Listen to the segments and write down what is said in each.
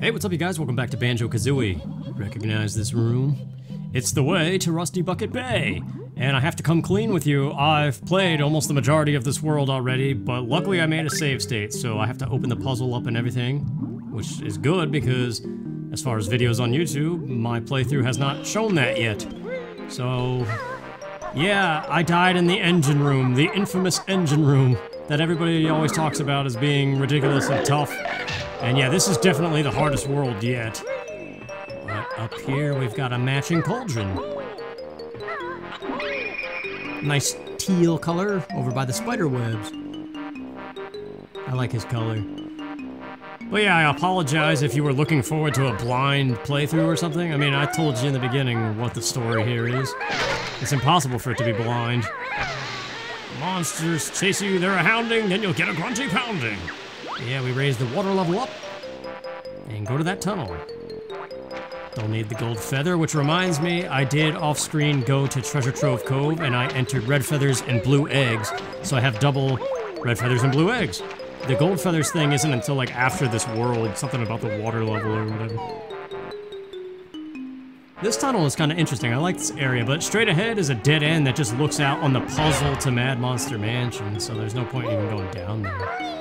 Hey, what's up you guys? Welcome back to Banjo-Kazooie. Recognize this room? It's the way to Rusty Bucket Bay. And I have to come clean with you, I've played almost the majority of this world already, but luckily I made a save state, so I have to open the puzzle up and everything, which is good because, as far as videos on YouTube, my playthrough has not shown that yet. So, yeah, I died in the engine room, the infamous engine room that everybody always talks about as being ridiculous and tough. And yeah, this is definitely the hardest world yet. But up here, we've got a matching cauldron. Nice teal color over by the spider webs. I like his color. But yeah, I apologize if you were looking forward to a blind playthrough or something. I mean, I told you in the beginning what the story here is. It's impossible for it to be blind. Monsters chase you, they're a hounding, then you'll get a grungy pounding. Yeah, we raise the water level up and go to that tunnel. Don't need the gold feather, which reminds me, I did off-screen go to Treasure Trove Cove and I entered red feathers and blue eggs, so I have double red feathers and blue eggs. The gold feathers thing isn't until like after this world, something about the water level or whatever. This tunnel is kind of interesting, I like this area, but straight ahead is a dead end that just looks out on the puzzle to Mad Monster Mansion, so there's no point even going down there.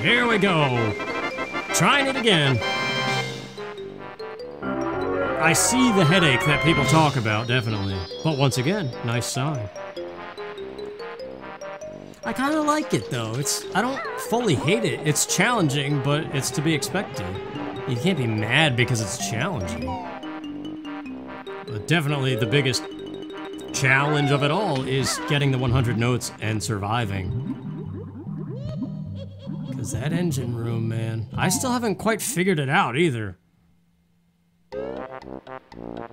Here we go! Trying it again! I see the headache that people talk about, definitely. But once again, nice sign. I kinda like it though. I don't fully hate it. It's challenging, but it's to be expected. You can't be mad because it's challenging. But definitely the biggest challenge of it all is getting the 100 notes and surviving. Because that engine room, man, I still haven't quite figured it out either.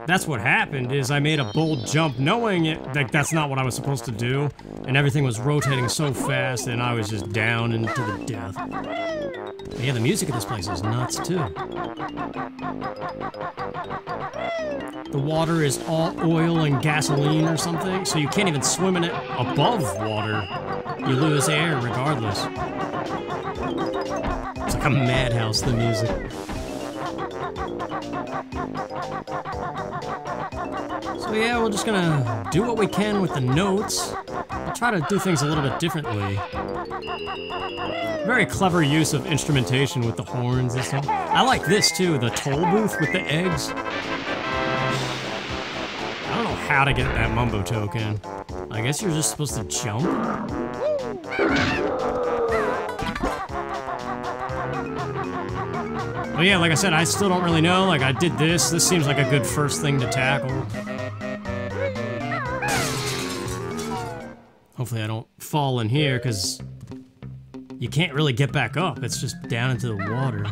That's what happened, is I made a bold jump knowing that's not what I was supposed to do, and everything was rotating so fast and I was just down into the death. But yeah, the music of this place is nuts too. The water is all oil and gasoline or something, so you can't even swim in it above water. You lose air regardless. It's like a madhouse, the music. So yeah, we're just gonna do what we can with the notes. I'll try to do things a little bit differently. Very clever use of instrumentation with the horns and stuff. I like this too, the toll booth with the eggs. I don't know how to get that mumbo token. I guess you're just supposed to jump? But yeah, like I said, I still don't really know. Like, I did this. This seems like a good first thing to tackle. Hopefully I don't fall in here, because you can't really get back up. It's just down into the water.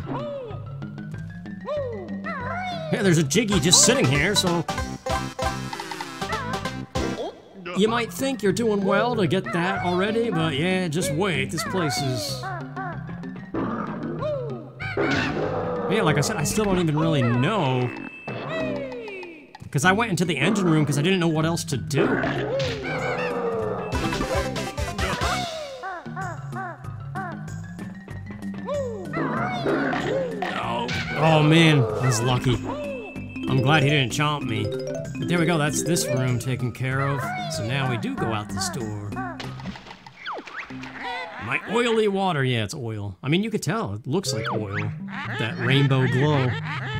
Yeah, there's a Jiggy just sitting here, so... You might think you're doing well to get that already, but yeah, just wait. This place is... Yeah, like I said, I still don't even really know. Because I went into the engine room because I didn't know what else to do. Oh man, I was lucky. I'm glad he didn't chomp me. But there we go, that's this room taken care of. So now we do go out this door. My oily water, yeah, it's oil. I mean, you could tell, it looks like oil. That rainbow glow.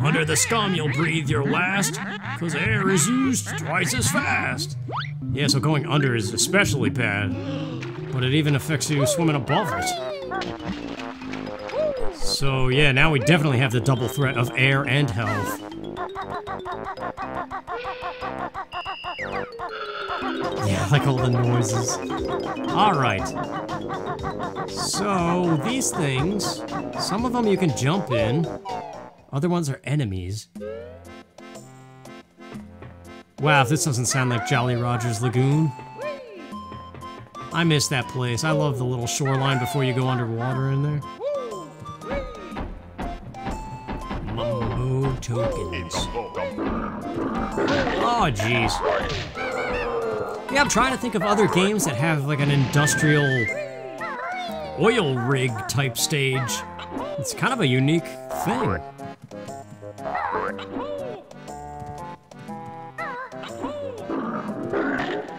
Under the scum, you'll breathe your last, 'cause air is used twice as fast. Yeah, so going under is especially bad. But it even affects you swimming above it. So yeah, now we definitely have the double threat of air and health. Yeah, I like all the noises. Alright. So, these things, some of them you can jump in, other ones are enemies. Wow, this doesn't sound like Jolly Roger's Lagoon. I miss that place. I love the little shoreline before you go underwater in there. Mumbo tokens. Oh, jeez. Yeah, I'm trying to think of other games that have like an industrial oil rig type stage. It's kind of a unique thing.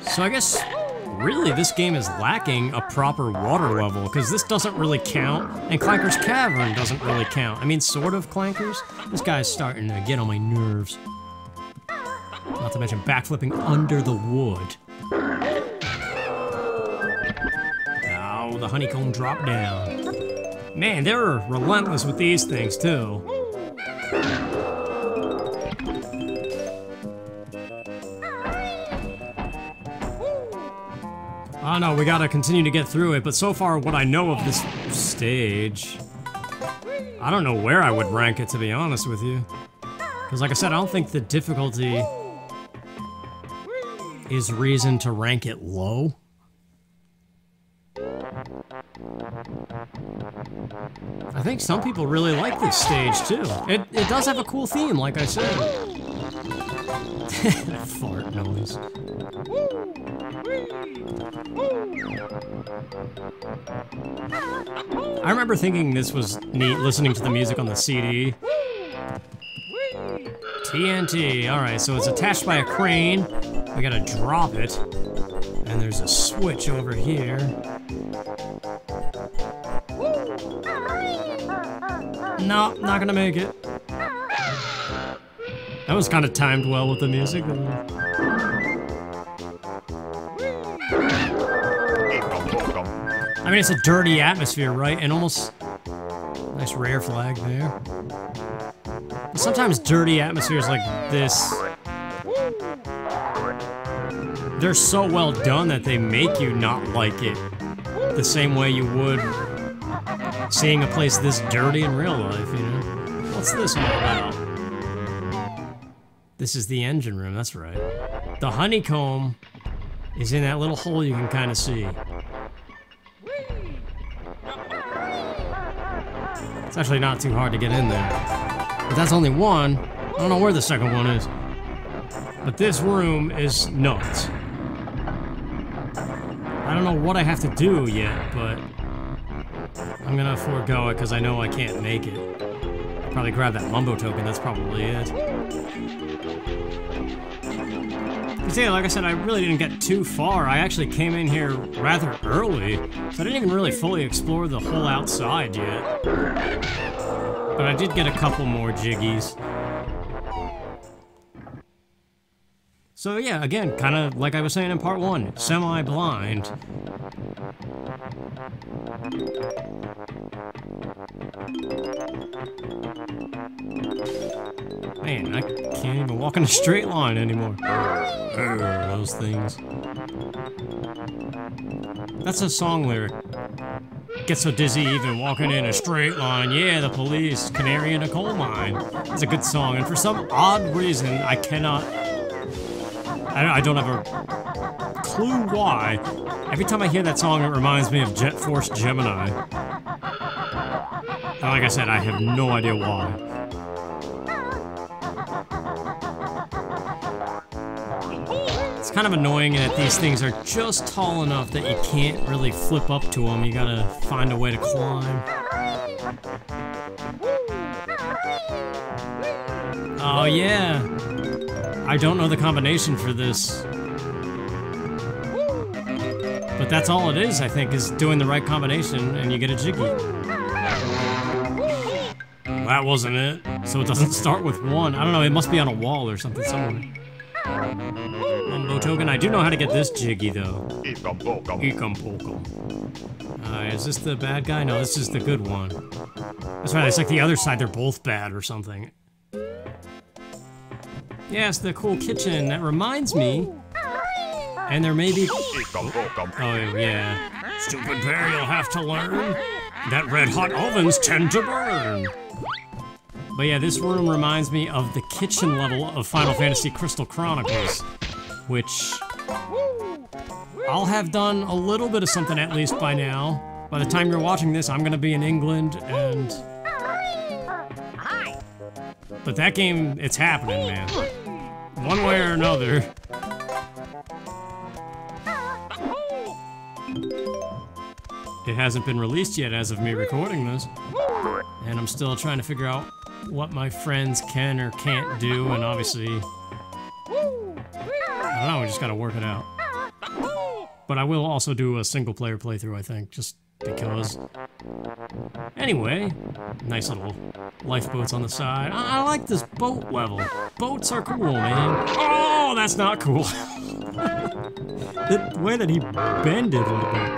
So I guess, really, this game is lacking a proper water level, because this doesn't really count, and Clanker's Cavern doesn't really count. I mean, sort of Clankers. This guy's starting to get on my nerves. Not to mention backflipping under the wood. Oh, the honeycomb dropped down. Man, they're relentless with these things, too. Oh no, we gotta continue to get through it, but so far what I know of this stage, I don't know where I would rank it, to be honest with you. Because like I said, I don't think the difficulty is reason to rank it low. I think some people really like this stage too. It does have a cool theme, like I said. That fart noise. I remember thinking this was neat, listening to the music on the CD. TNT, alright, so it's attached by a crane. We gotta drop it. And there's a switch over here. No, not gonna make it. That was kind of timed well with the music. I mean, it's a dirty atmosphere, right? And almost... Nice rare flag there. Sometimes dirty atmospheres like this, they're so well done that they make you not like it the same way you would seeing a place this dirty in real life, you know? What's this all about? This is the engine room, that's right. The honeycomb is in that little hole you can kind of see. It's actually not too hard to get in there. But that's only one. I don't know where the second one is. But this room is nuts. I don't know what I have to do yet, but I'm gonna forego it because I know I can't make it. Probably grab that Mumbo token, that's probably it. You see, like I said, I really didn't get too far. I actually came in here rather early, so I didn't even really fully explore the whole outside yet. But I did get a couple more jiggies. So yeah, again, kind of like I was saying in part 1, semi-blind. Man, I can't even walk in a straight line anymore. Those things. That's a song lyric. Get so dizzy even walking in a straight line. Yeah, the police, canary in a coal mine. It's a good song, and for some odd reason, I cannot... I don't have a clue why. Every time I hear that song, it reminds me of Jet Force Gemini. And like I said, I have no idea why. It's kind of annoying that these things are just tall enough that you can't really flip up to them. You gotta find a way to climb. Oh yeah. I don't know the combination for this. But that's all it is, I think, is doing the right combination and you get a jiggy. That wasn't it. So it doesn't start with 1. I don't know, it must be on a wall or something somewhere. Mumbo token. I do know how to get this jiggy though. Ikampoko. Is this the bad guy? No, this is the good one. That's right, it's like the other side, they're both bad or something. Yes, the cool kitchen. That reminds me. And there may be... Oh, yeah. Stupid bear, you'll have to learn. That red-hot ovens tend to burn. But yeah, this room reminds me of the kitchen level of Final Fantasy Crystal Chronicles, which I'll have done a little bit of something at least by now. By the time you're watching this, I'm gonna be in England, and... But that game, it's happening, man. One way or another. It hasn't been released yet as of me recording this. And I'm still trying to figure out what my friends can or can't do, and obviously, I don't know, we just gotta work it out. But I will also do a single-player playthrough, I think, just because. Anyway, nice little lifeboats on the side. I like this boat level. Boats are cool, man. Oh, that's not cool. The way that he bended a little bit.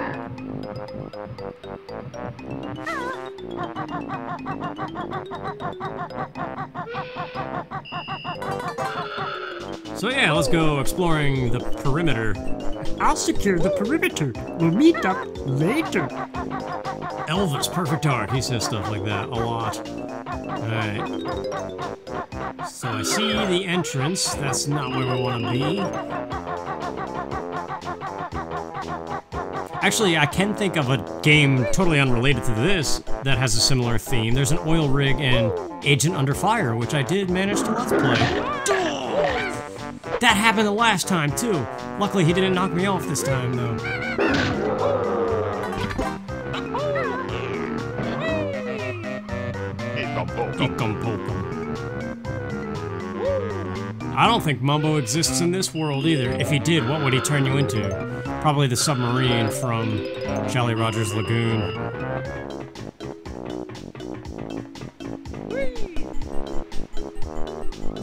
So yeah, let's go exploring the perimeter. I'll secure the perimeter. We'll meet up later. Elvis, perfect art. He says stuff like that a lot. Alright. So I see the entrance. That's not where we want to be. Actually, I can think of a game totally unrelated to this that has a similar theme. There's an oil rig in Agent Under Fire, which I did manage to let's play. That happened the last time, too. Luckily, he didn't knock me off this time, though. I don't think Mumbo exists in this world either. If he did, what would he turn you into? Probably the submarine from Jolly Roger's Lagoon.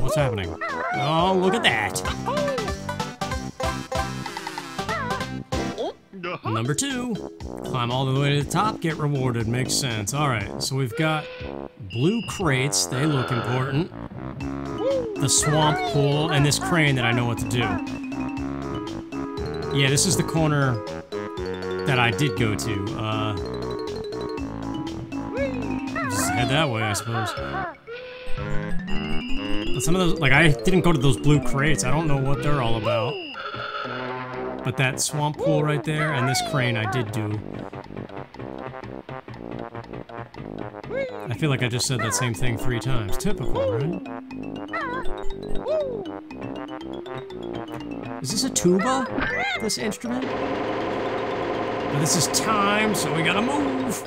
What's happening? Oh, look at that! Number 2. Climb all the way to the top, get rewarded. Makes sense. Alright, so we've got blue crates. They look important. The swamp pool, and this crane that I know what to do. Yeah, this is the corner that I did go to. Just head that way, I suppose. But some of those, like, I didn't go to those blue crates. I don't know what they're all about. But that swamp pool right there, and this crane I did do. I feel like I just said that same thing 3 times. Typical, right? Is this a tuba? This instrument? But this is time, so we gotta move!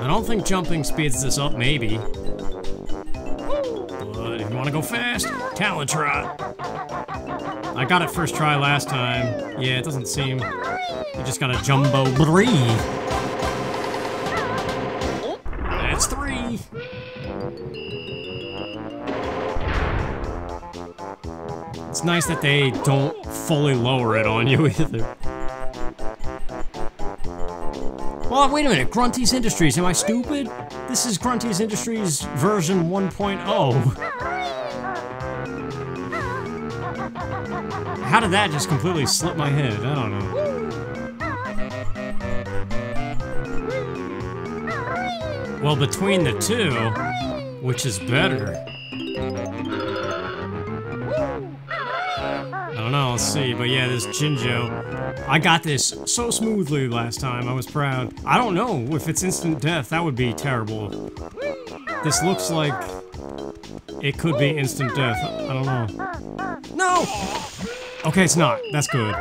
I don't think jumping speeds this up, maybe. But if you wanna go fast, talent trot. I got it first try last time. Yeah, it doesn't seem... You just gotta jumbo breathe. That's 3. It's nice that they don't fully lower it on you either. Well, wait a minute, Grunty's Industries, am I stupid? This is Grunty's Industries version 1.0. How did that just completely slip my head? I don't know. Well, between the 2, which is better? I don't know, let's see, but yeah, this Jinjo. I got this so smoothly last time, I was proud. I don't know if it's instant death, that would be terrible. This looks like it could be instant death, I don't know. No! Okay, it's not, that's good.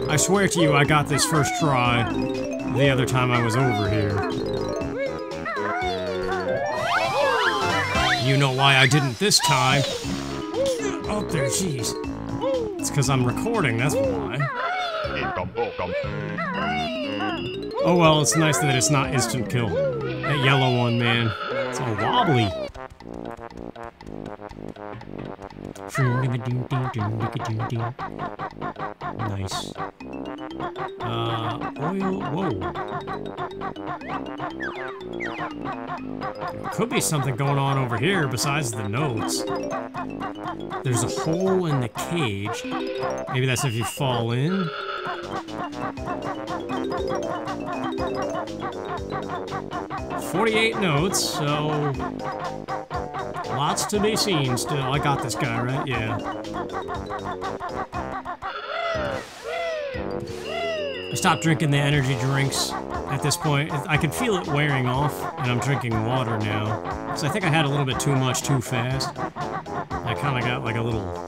I swear to you, I got this first try the other time I was over here. You know why I didn't this time. Oh, there, jeez. It's because I'm recording, that's why. Oh well, it's nice that it's not instant kill. That yellow one, man. It's all wobbly. Nice. Oil, whoa. Could be something going on over here besides the notes. There's a hole in the cage. Maybe that's if you fall in. $48 notes, so lots to be seen still. I got this guy, right? Yeah. I stopped drinking the energy drinks at this point. I can feel it wearing off, and I'm drinking water now. So I think I had a little bit too much too fast. I kind of got like a little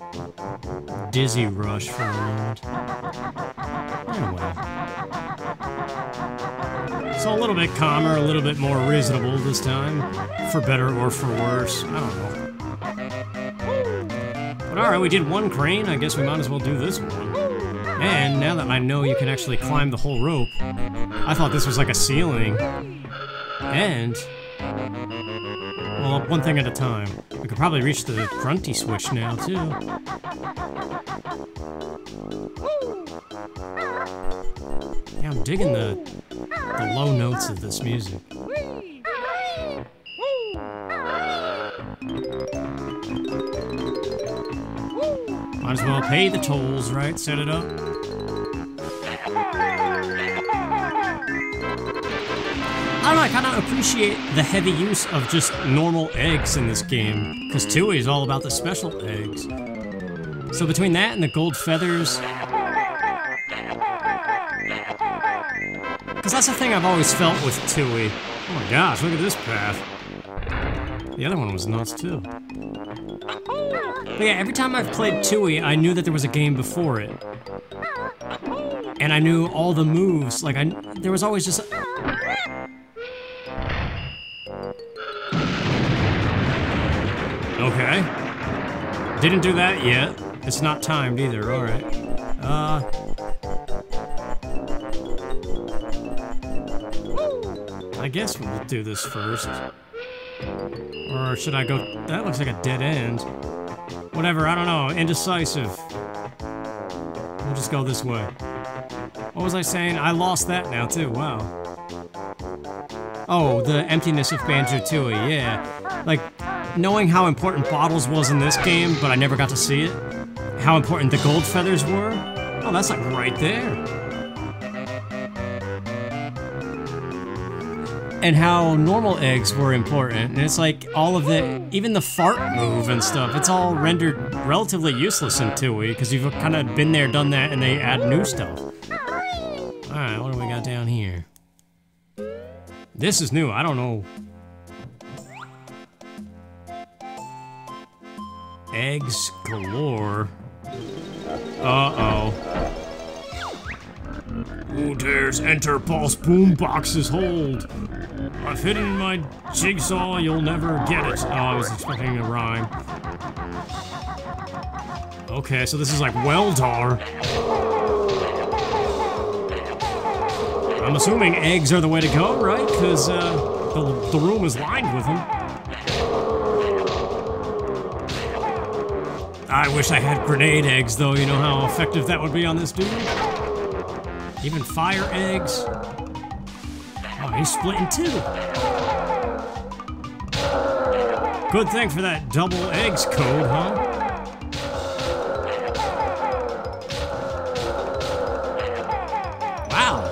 dizzy rush for a moment. So a little bit calmer, a little bit more reasonable this time. For better or for worse, I don't know. But alright, we did one crane, I guess we might as well do this one. And now that I know you can actually climb the whole rope, I thought this was like a ceiling. And... well, one thing at a time. We could probably reach the grunty switch now, too. Yeah, I'm digging the low notes of this music. Might as well pay the tolls, right? Set it up. I don't know, I kind of appreciate the heavy use of just normal eggs in this game, because Tooie is all about the special eggs. So between that and the gold feathers... because that's the thing I've always felt with Tooie. Oh my gosh, look at this path. The other one was nuts too. But yeah, every time I've played Tooie, I knew that there was a game before it. And I knew all the moves, like there was always just... okay. Didn't do that yet. It's not timed either, alright. I guess we'll do this first. Or should I go... that looks like a dead end. Whatever, I don't know. Indecisive. We'll just go this way. What was I saying? I lost that now, too. Wow. Oh, the emptiness of Banjo-Tooie, yeah. Like, knowing how important Bottles was in this game, but I never got to see it. How important the gold feathers were. Oh, that's like right there. And how normal eggs were important. And it's like all of the, even the fart move and stuff, it's all rendered relatively useless in Tooie, because you've kind of been there, done that, and they add new stuff. Alright, what do we got down here? This is new, I don't know. Eggs galore. Uh-oh. Who dares enter Boss Boombox's hold? I've hidden my jigsaw, you'll never get it. Oh, I was expecting a rhyme. Okay, so this is like Weldar. I'm assuming eggs are the way to go, right? Because the room is lined with them. I wish I had grenade eggs, though. You know how effective that would be on this dude? Even fire eggs. Oh, he's split in two. Good thing for that double eggs code, huh? Wow.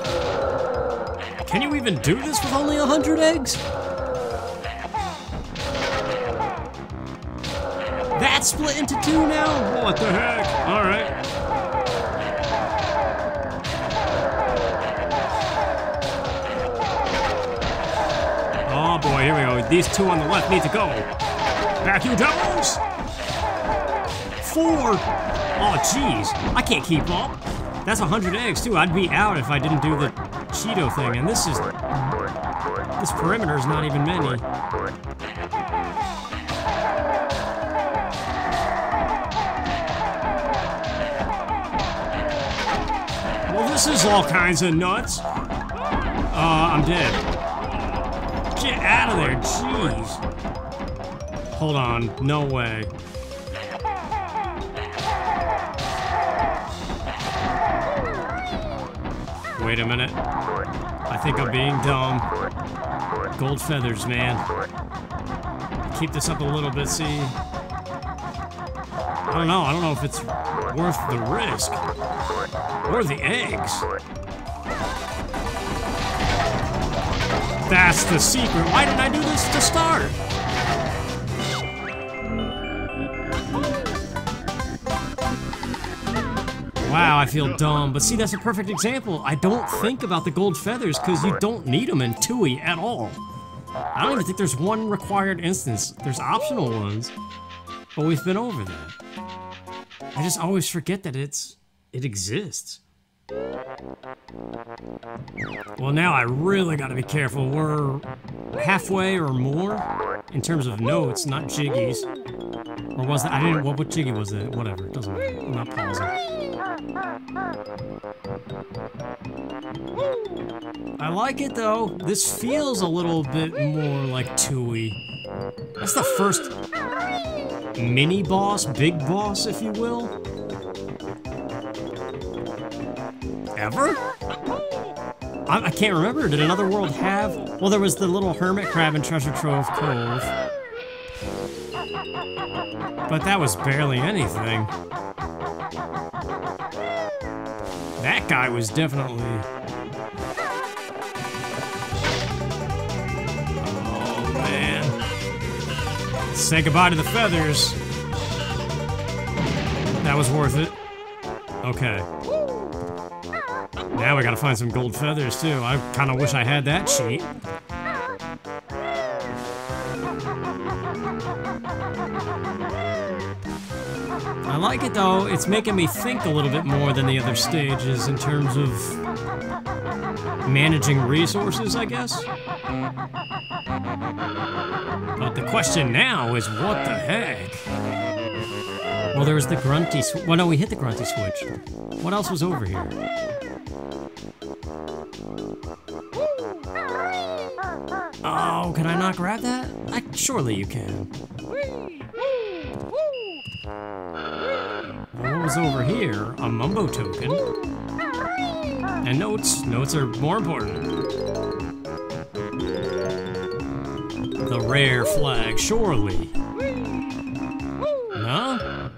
Can you even do this with only 100 eggs? That's split into two now? What the heck? Alright. Oh boy, here we go. These two on the left need to go. Back you devils! 4! Oh jeez, I can't keep up. That's 100 eggs too. I'd be out if I didn't do the Cheeto thing, and this perimeter is not even many. Well, this is all kinds of nuts. I'm dead. Get out of there, jeez. Hold on, no way. Wait a minute. I think I'm being dumb. Gold feathers, man. Keep this up a little bit, see? I don't know if it's worth the risk. Or the eggs. That's the secret. Why didn't I do this to start? Wow, I feel dumb. But see, that's a perfect example. I don't think about the gold feathers because you don't need them in Tooie at all. I don't even think there's one required instance. There's optional ones. But we've been over that. I just always forget that it exists. Well, now I really gotta be careful. We're halfway or more in terms of notes, not jiggies. Or was that? I didn't. What jiggy was it? Whatever. It doesn't matter. I'm not pausing. I like it though. This feels a little bit more like Tooie. That's the first mini boss, big boss, if you will. Ever? I can't remember. Did another world have? Well, there was the little hermit crab in Treasure Trove Cove. But that was barely anything. That guy was definitely... Oh, man. Say goodbye to the feathers. That was worth it. Okay. Now we gotta find some gold feathers, too. I kinda wish I had that cheat. I like it though, it's making me think a little bit more than the other stages in terms of managing resources, I guess. But the question now is, what the heck? Well, there was the grunty switch. Well, no, we hit the grunty switch. What else was over here? Oh, can I not grab that? Surely you can. What was over here? A Mumbo token. And notes. Notes are more important. The rare flag, surely. No?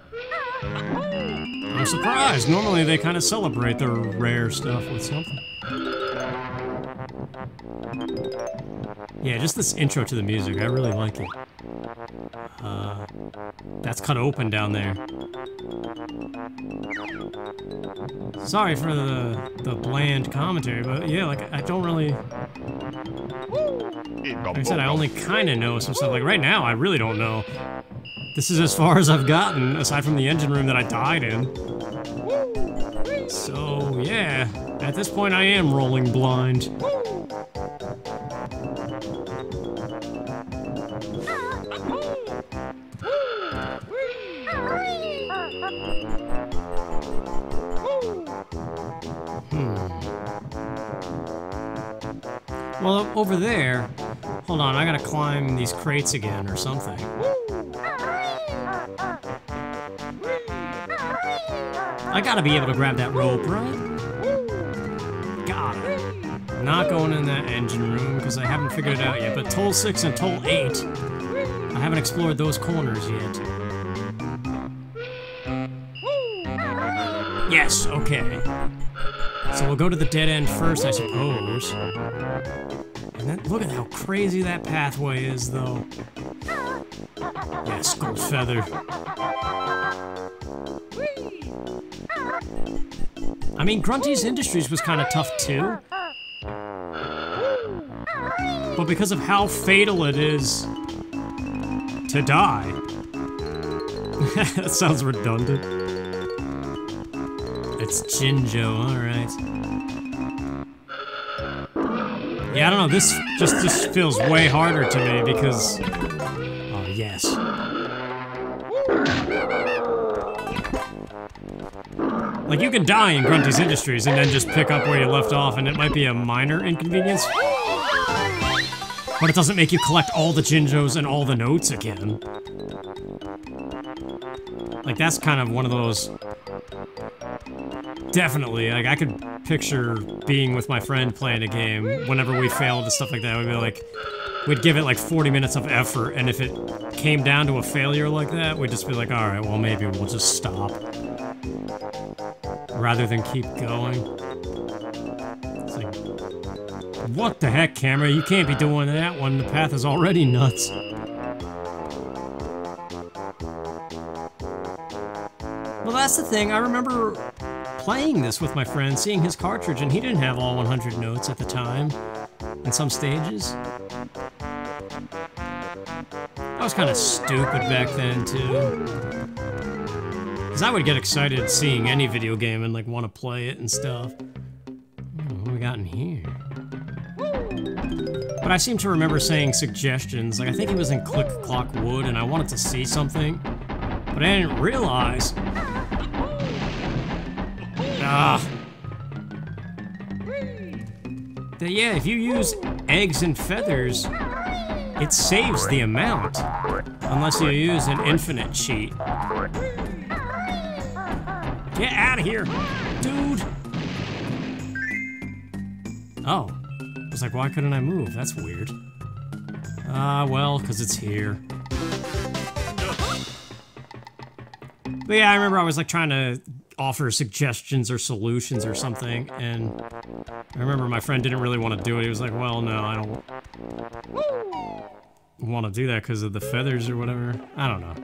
I'm surprised. Normally they kind of celebrate their rare stuff with something. Yeah, just this intro to the music, I really like it. That's cut open down there. Sorry for the bland commentary, but yeah, like, I don't really... Like I said, I only kind of know some stuff. Like, right now, I really don't know. This is as far as I've gotten, aside from the engine room that I died in. So, yeah, at this point I am rolling blind. Well, over there, hold on, I gotta climb these crates again or something. I gotta be able to grab that rope, right? Got it. Not going in that engine room because I haven't figured it out yet, but Toll 6 and Toll 8, I haven't explored those corners yet. Yes, okay. So we'll go to the dead end first, I suppose. And then, look at how crazy that pathway is, though. Yes, gold feather. I mean, Grunty's Industries was kind of tough, too. But because of how fatal it is to die. That sounds redundant. It's Jinjo, alright. Yeah, I don't know, this just feels way harder to me because... Oh, yes. Like, you can die in Grunty's Industries and then just pick up where you left off, and it might be a minor inconvenience. But it doesn't make you collect all the Jinjos and all the notes again. Like, that's kind of one of those... Definitely, like, I could picture being with my friend playing a game, whenever we failed and stuff like that, we'd be like... We'd give it like 40 minutes of effort, and if it came down to a failure like that, we'd just be like, alright, well, maybe we'll just stop. Rather than keep going. It's like... What the heck, camera? You can't be doing that one, the path is already nuts. Well, that's the thing, I remember playing this with my friend, seeing his cartridge, and he didn't have all 100 notes at the time, in some stages. I was kind of stupid back then, too. Because I would get excited seeing any video game and like want to play it and stuff. What do we got in here? But I seem to remember saying suggestions. Like, I think it was in Click Clock Wood, and I wanted to see something, but I didn't realize. That, yeah, if you use eggs and feathers, it saves the amount. Unless you use an infinite cheat. Get out of here, dude! Oh. I was like, why couldn't I move? That's weird. Well, because it's here. But yeah, I remember I was like trying to offer suggestions or solutions or something, and I remember my friend didn't really want to do it. He was like, well, no, I don't want to do that because of the feathers or whatever. I don't know.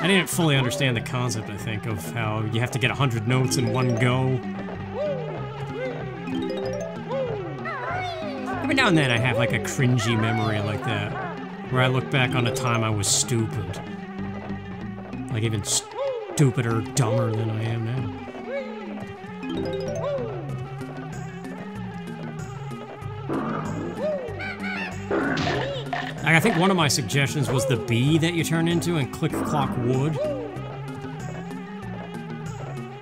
I didn't fully understand the concept, I think, of how you have to get 100 notes in one go. Every now and then I have like a cringy memory like that, where I look back on a time I was stupid. Like even stupider, dumber than I am now. Like, I think one of my suggestions was the bee that you turn into in Click Clock Wood.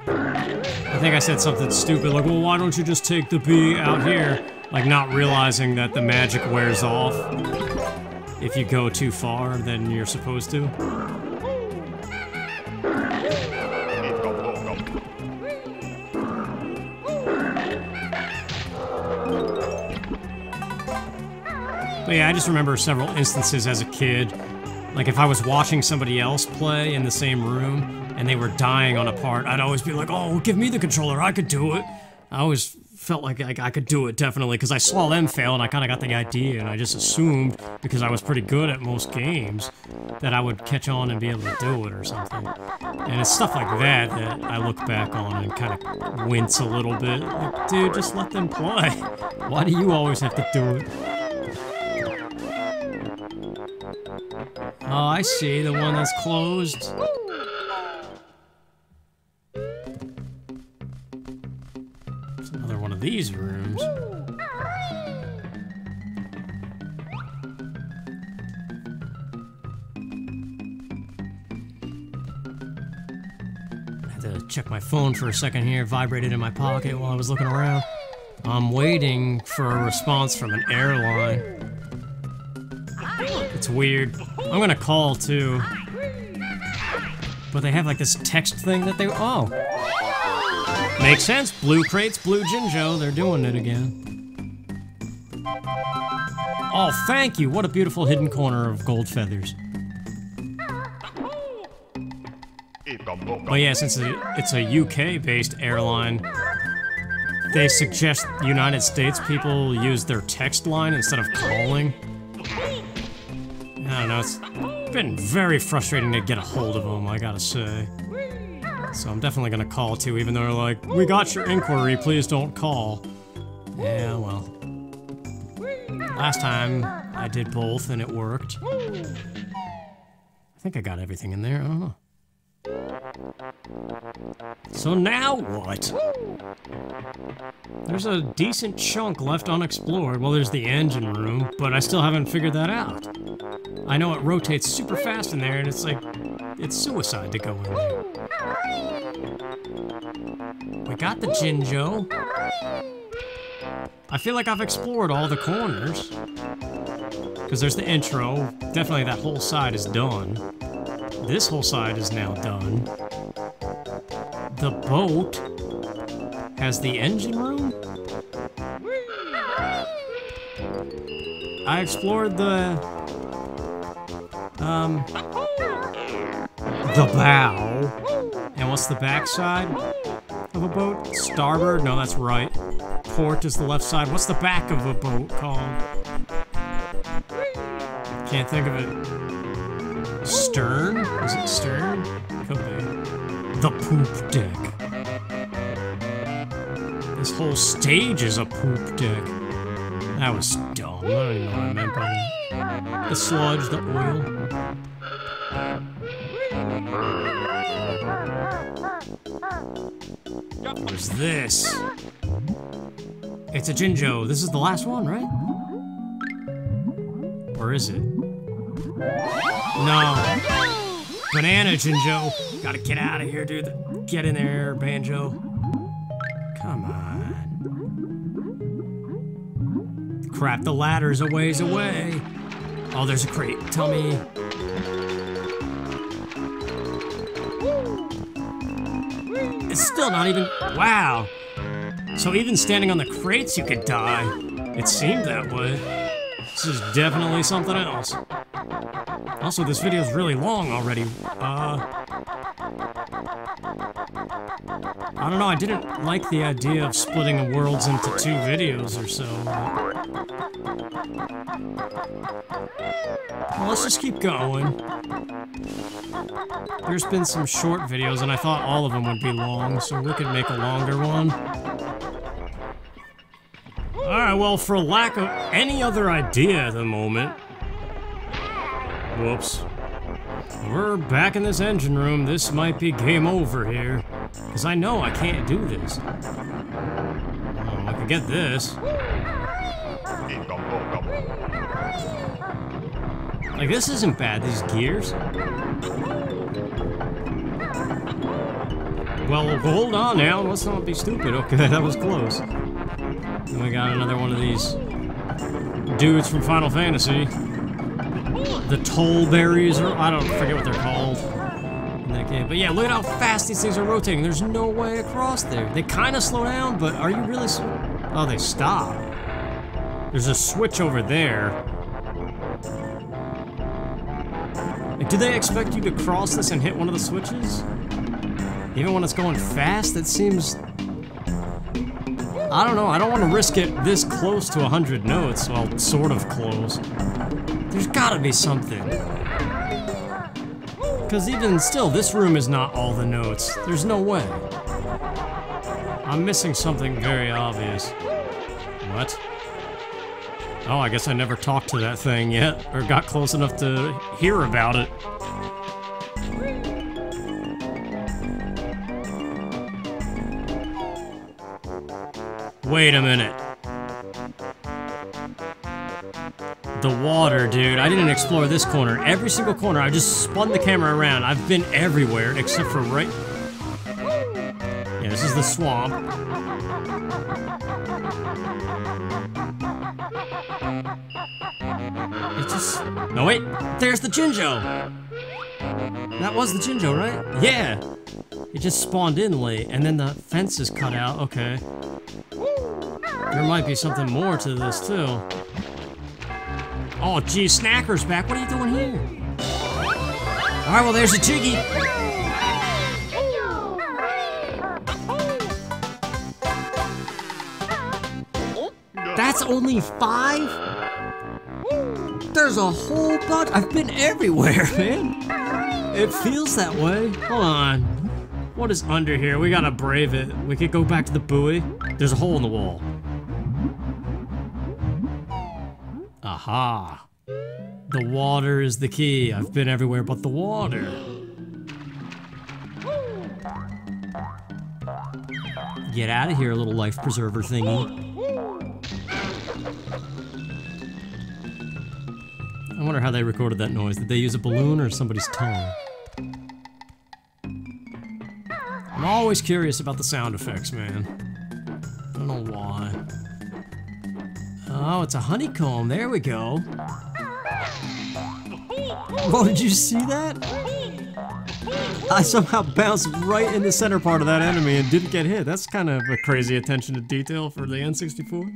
I think I said something stupid like, well, why don't you just take the bee out here? Like, not realizing that the magic wears off if you go too far than you're supposed to. But yeah, I just remember several instances as a kid. Like, if I was watching somebody else play in the same room and they were dying on a part, I'd always be like, oh, give me the controller, I could do it. I always felt like I could do it, definitely, because I saw them fail and I kind of got the idea, and I just assumed, because I was pretty good at most games, that I would catch on and be able to do it or something. And it's stuff like that that I look back on and kind of wince a little bit. Like, dude, just let them play. Why do you always have to do it? Oh, I see, the one that's closed. It's another one of these rooms. I had to check my phone for a second here. It vibrated in my pocket while I was looking around. I'm waiting for a response from an airline. It's weird. I'm gonna call too. But they have like this text thing that they. Oh! Makes sense. Blue crates, blue Jinjo. They're doing it again. Oh, thank you. What a beautiful hidden corner of gold feathers. But yeah, since it's a UK-based airline, they suggest United States people use their text line instead of calling. I don't know, it's been very frustrating to get a hold of them, I gotta say. So I'm definitely gonna call too, even though they're like, we got your inquiry, please don't call. Yeah, well. Last time I did both and it worked. I think I got everything in there, I don't know. So now what? There's a decent chunk left unexplored. Well, there's the engine room, but I still haven't figured that out. I know it rotates super fast in there, and it's like, it's suicide to go in there. We got the Jinjo. I feel like I've explored all the corners. Because there's the intro. Definitely that whole side is done. This whole side is now done. The boat has the engine room. I explored the bow. And what's the backside of a boat? Starboard? No, that's right. Port is the left side. What's the back of a boat called? Can't think of it. Stern? Is it stern? Could be. The poop deck. This whole stage is a poop deck. That was dumb. I don't even know what I meant by that. The sludge, the oil. Where's this? It's a Jinjo. This is the last one, right? Or is it? No. Banana Jinjo. Gotta get out of here, dude. Get in there, Banjo. Come on. Crap, the ladder's a ways away. Oh, there's a crate. Tell me. It's still not even. Wow. So even standing on the crates, you could die. It seemed that way. This is definitely something else. Also, this video is really long already. I don't know, I didn't like the idea of splitting the worlds into 2 videos or so. Well, let's just keep going. There's been some short videos, and I thought all of them would be long, so we could make a longer one. Alright, well, for lack of any other idea at the moment... Whoops. We're back in this engine room. This might be game over here. Because I know I can't do this. Oh, I could get this. Like, this isn't bad, these gears. Well, hold on now. Let's not be stupid. Okay, that was close. And we got another one of these dudes from Final Fantasy. The toll berries, or I don't forget what they're called in that game. But yeah, look at how fast these things are rotating. There's no way across there. They kind of slow down, but are you really oh, they stop. There's a switch over there. Like, do they expect you to cross this and hit one of the switches? Even when it's going fast, it seems... I don't know, I don't want to risk it this close to 100 notes. Well, sort of close. There's gotta be something. Because even still, this room is not all the notes. There's no way. I'm missing something very obvious. What? Oh, I guess I never talked to that thing yet, or got close enough to hear about it. Wait a minute. The water, dude. I didn't explore this corner. Every single corner, I just spun the camera around. I've been everywhere except for right... Yeah, this is the swamp. It just... No, wait. There's the Jinjo. That was the Jinjo, right? Yeah. It just spawned in late, and then the fence is cut out. Okay. There might be something more to this, too. Oh, geez, Snacker's back. What are you doing here? Alright, well, there's a Jiggy. That's only 5? There's a whole bunch. I've been everywhere, man. It feels that way. Hold on. What is under here? We gotta brave it. We could go back to the buoy. There's a hole in the wall. Aha. The water is the key. I've been everywhere but the water. Get out of here, little life preserver thingy. I wonder how they recorded that noise. Did they use a balloon or somebody's tongue? I'm always curious about the sound effects, man. I don't know why. Oh, it's a honeycomb. There we go. Oh, did you see that? I somehow bounced right in the center part of that enemy and didn't get hit. That's kind of a crazy attention to detail for the N64.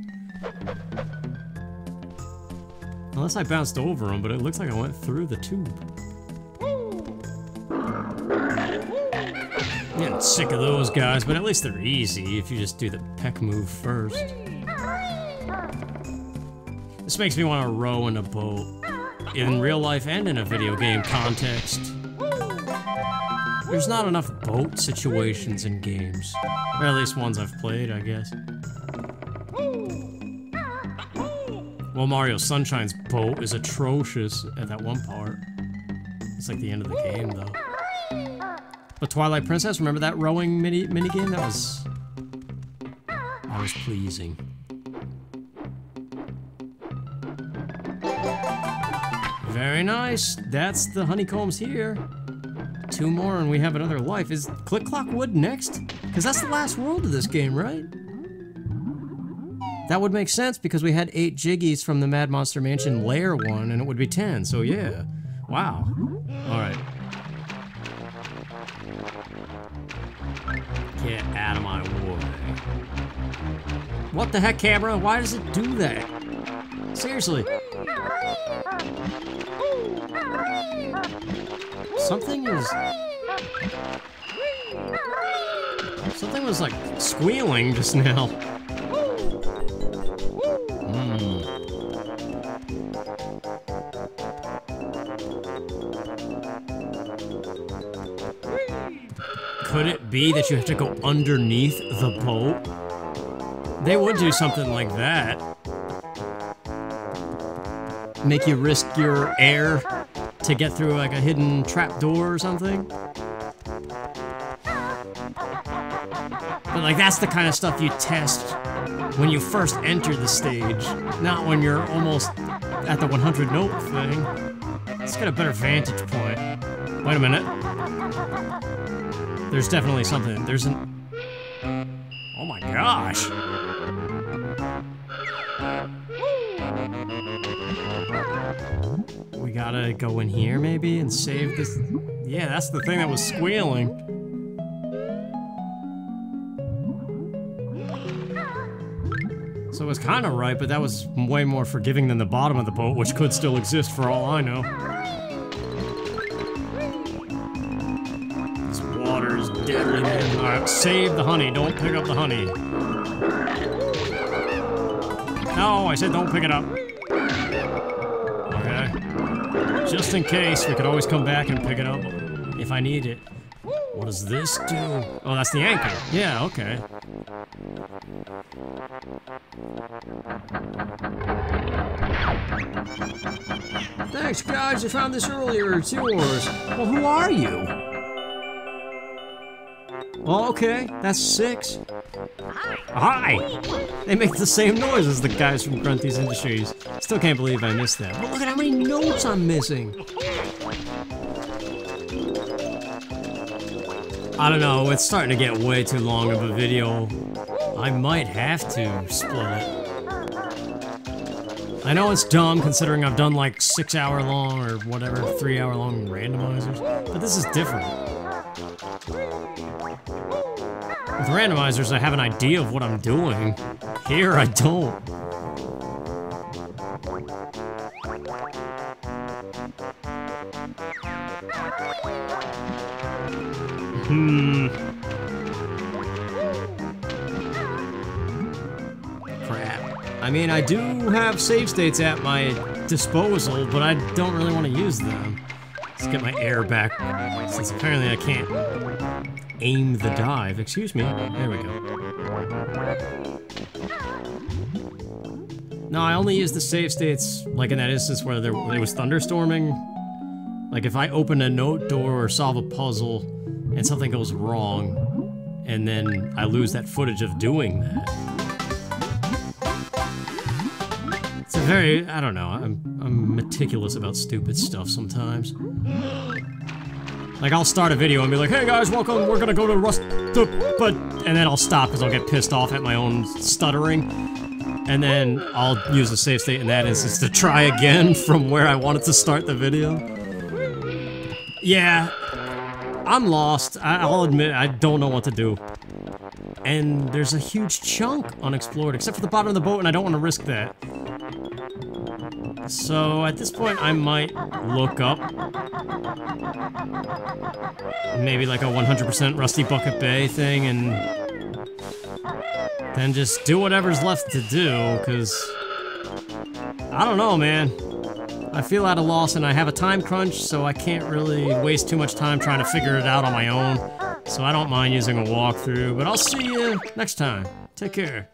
Unless I bounced over him, but it looks like I went through the tube. I'm getting sick of those guys, but at least they're easy if you just do the peck move first. This makes me want to row in a boat, in real life and in a video game context. There's not enough boat situations in games. Or at least ones I've played, I guess. Well, Mario Sunshine's boat is atrocious at that one part. It's like the end of the game, though. But Twilight Princess, remember that rowing mini game? That was most pleasing. Very nice. That's the honeycombs here. 2 more and we have another life. Is Click Clock Wood next? Because that's the last world of this game, right? That would make sense because we had 8 Jiggies from the Mad Monster Mansion Lair 1 and it would be 10, so yeah. Wow. Alright. Get out of my way. What the heck, camera? Why does it do that? Seriously. Something was like squealing just now. Could it be that you have to go underneath the boat? They would do something like that. Make you risk your air to get through like a hidden trap door or something. But like that's the kind of stuff you test when you first enter the stage, not when you're almost at the 100 note thing. Let's get a better vantage point. Wait a minute. There's definitely something. There's an... Oh my gosh. We gotta go in here maybe and save this. Yeah, that's the thing that was squealing. So it was kind of right, but that was way more forgiving than the bottom of the boat, which could still exist for all I know. This water is deadly, man. Alright, save the honey. Don't pick up the honey. No, I said don't pick it up. Okay. Just in case, we could always come back and pick it up if I need it. What does this do? Oh, that's the anchor. Yeah, okay. Thanks, guys. I found this earlier. It's yours. Well, who are you? Well, okay. That's 6. Hi! They make the same noise as the guys from Grunty's Industries. Still can't believe I missed that. But look at how many notes I'm missing. I don't know, it's starting to get way too long of a video. I might have to split it. I know it's dumb considering I've done like 6-hour long or whatever, 3-hour long randomizers, but this is different. With randomizers, I have an idea of what I'm doing. Here, I don't. Crap. I mean, I do have save states at my disposal, but I don't really want to use them. Let's get my air back, since apparently I can't aim the dive. Excuse me. There we go. No, I only use the save states, like in that instance where it was thunderstorming. Like if I open a note door or solve a puzzle and something goes wrong, and then I lose that footage of doing that. It's a very, I don't know, I'm meticulous about stupid stuff sometimes. Like I'll start a video and be like, hey guys, welcome, we're gonna go to and then I'll stop because I'll get pissed off at my own stuttering. And then I'll use a save state in that instance to try again from where I wanted to start the video. Yeah, I'm lost. I'll admit, I don't know what to do. And there's a huge chunk unexplored, except for the bottom of the boat, and I don't want to risk that. So, at this point, I might look up. Maybe like a 100% Rusty Bucket Bay thing, and then just do whatever's left to do, because I don't know, man. I feel at a loss and I have a time crunch, so I can't really waste too much time trying to figure it out on my own. So I don't mind using a walkthrough, but I'll see you next time. Take care.